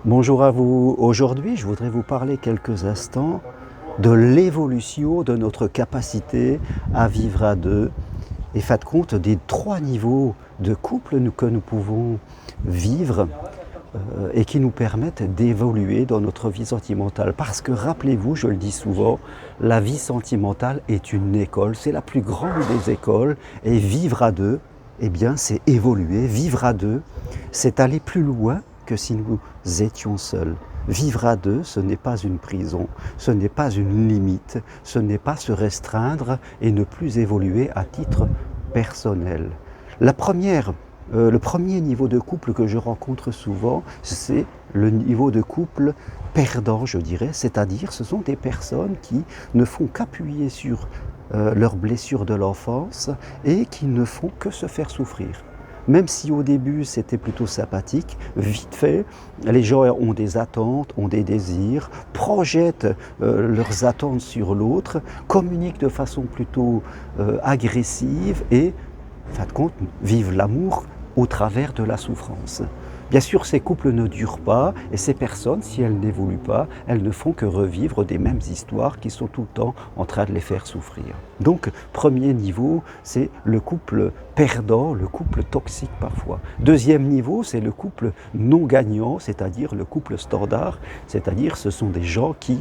Bonjour à vous. Aujourd'hui, je voudrais vous parler quelques instants de l'évolution de notre capacité à vivre à deux et fin de compte des trois niveaux de couple que nous pouvons vivre et qui nous permettent d'évoluer dans notre vie sentimentale. Parce que rappelez-vous, je le dis souvent, la vie sentimentale est une école, c'est la plus grande des écoles et vivre à deux, eh bien c'est évoluer. Vivre à deux, c'est aller plus loin que si nous étions seuls. Vivre à deux, ce n'est pas une prison, ce n'est pas une limite, ce n'est pas se restreindre et ne plus évoluer à titre personnel. Le premier niveau de couple que je rencontre souvent, c'est le niveau de couple perdant, je dirais, c'est-à-dire ce sont des personnes qui ne font qu'appuyer sur leurs blessures de l'enfance et qui ne font que se faire souffrir. Même si au début c'était plutôt sympathique, vite fait, les gens ont des attentes, ont des désirs, projettent leurs attentes sur l'autre, communiquent de façon plutôt agressive et, en fin de compte, vivent l'amour au travers de la souffrance. Bien sûr, ces couples ne durent pas et ces personnes, si elles n'évoluent pas, elles ne font que revivre des mêmes histoires qui sont tout le temps en train de les faire souffrir. Donc, premier niveau, c'est le couple perdant, le couple toxique parfois. Deuxième niveau, c'est le couple non gagnant, c'est-à-dire le couple standard, c'est-à-dire ce sont des gens qui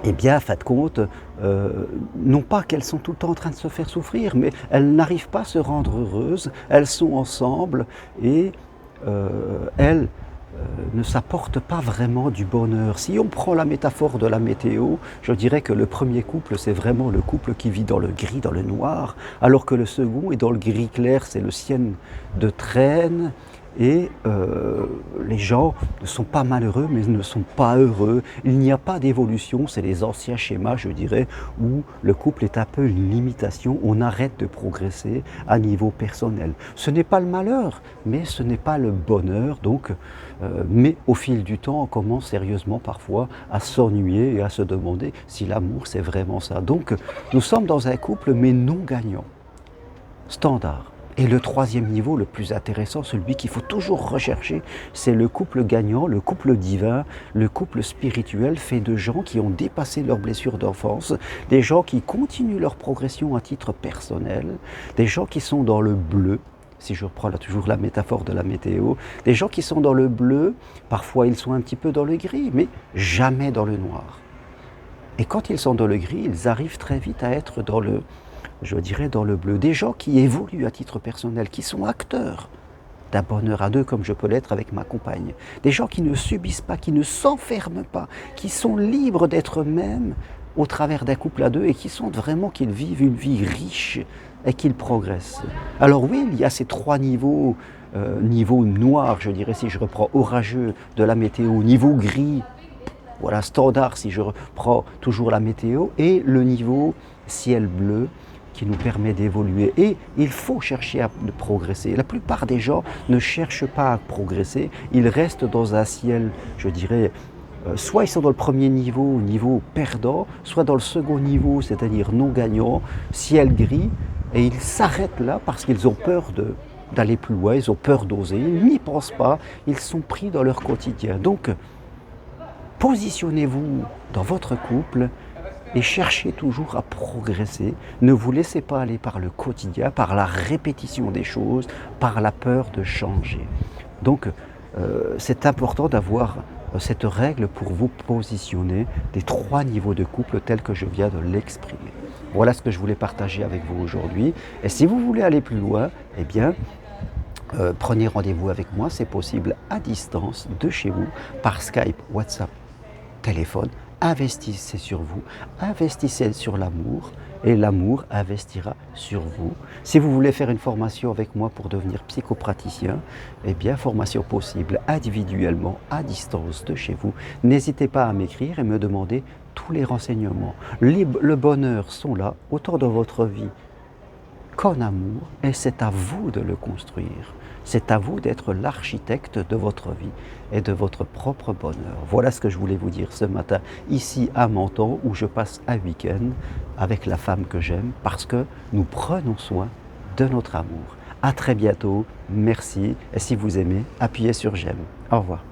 eh bien, en fin de compte, non pas qu'elles sont tout le temps en train de se faire souffrir, mais elles n'arrivent pas à se rendre heureuses, elles sont ensemble et elles ne s'apportent pas vraiment du bonheur. Si on prend la métaphore de la météo, je dirais que le premier couple, c'est vraiment le couple qui vit dans le gris, dans le noir, alors que le second est dans le gris clair, c'est le ciel de traîne. Et les gens ne sont pas malheureux, mais ne sont pas heureux. Il n'y a pas d'évolution, c'est les anciens schémas, je dirais, où le couple est un peu une limitation, on arrête de progresser à niveau personnel. Ce n'est pas le malheur, mais ce n'est pas le bonheur. Donc, mais au fil du temps, on commence sérieusement parfois à s'ennuyer et à se demander si l'amour c'est vraiment ça. Donc, nous sommes dans un couple, mais non gagnant, standard. Et le troisième niveau, le plus intéressant, celui qu'il faut toujours rechercher, c'est le couple gagnant, le couple divin, le couple spirituel fait de gens qui ont dépassé leurs blessures d'enfance, des gens qui continuent leur progression à titre personnel, des gens qui sont dans le bleu, si je reprends là toujours la métaphore de la météo, des gens qui sont dans le bleu, parfois ils sont un petit peu dans le gris, mais jamais dans le noir. Et quand ils sont dans le gris, ils arrivent très vite à être dans le, je dirais, dans le bleu. Des gens qui évoluent à titre personnel, qui sont acteurs d'un bonheur à deux comme je peux l'être avec ma compagne. Des gens qui ne subissent pas, qui ne s'enferment pas, qui sont libres d'être eux-mêmes au travers d'un couple à deux et qui sentent vraiment qu'ils vivent une vie riche et qu'ils progressent. Alors oui, il y a ces trois niveaux, niveau noir, je dirais, si je reprends orageux de la météo, niveau gris, voilà, standard si je reprends toujours la météo, et le niveau ciel bleu qui nous permet d'évoluer. Et il faut chercher à progresser. La plupart des gens ne cherchent pas à progresser, ils restent dans un ciel, je dirais, soit ils sont dans le premier niveau, niveau perdant, soit dans le second niveau, c'est-à-dire non gagnant, ciel gris, et ils s'arrêtent là parce qu'ils ont peur d'aller plus loin, ils ont peur d'oser, ils n'y pensent pas, ils sont pris dans leur quotidien. Donc, positionnez-vous dans votre couple et cherchez toujours à progresser. Ne vous laissez pas aller par le quotidien, par la répétition des choses, par la peur de changer. Donc, c'est important d'avoir cette règle pour vous positionner des trois niveaux de couple tels que je viens de l'exprimer. Voilà ce que je voulais partager avec vous aujourd'hui. Et si vous voulez aller plus loin, eh bien, prenez rendez-vous avec moi, c'est possible à distance, de chez vous, par Skype, WhatsApp, téléphone. Investissez sur vous, investissez sur l'amour et l'amour investira sur vous. Si vous voulez faire une formation avec moi pour devenir psychopraticien, eh bien, formation possible individuellement, à distance de chez vous. N'hésitez pas à m'écrire et me demander tous les renseignements. Le bonheur sont là, autant dans votre vie qu'en amour, et c'est à vous de le construire. C'est à vous d'être l'architecte de votre vie et de votre propre bonheur. Voilà ce que je voulais vous dire ce matin, ici à Menton, où je passe un week-end avec la femme que j'aime, parce que nous prenons soin de notre amour. À très bientôt, merci, et si vous aimez, appuyez sur j'aime. Au revoir.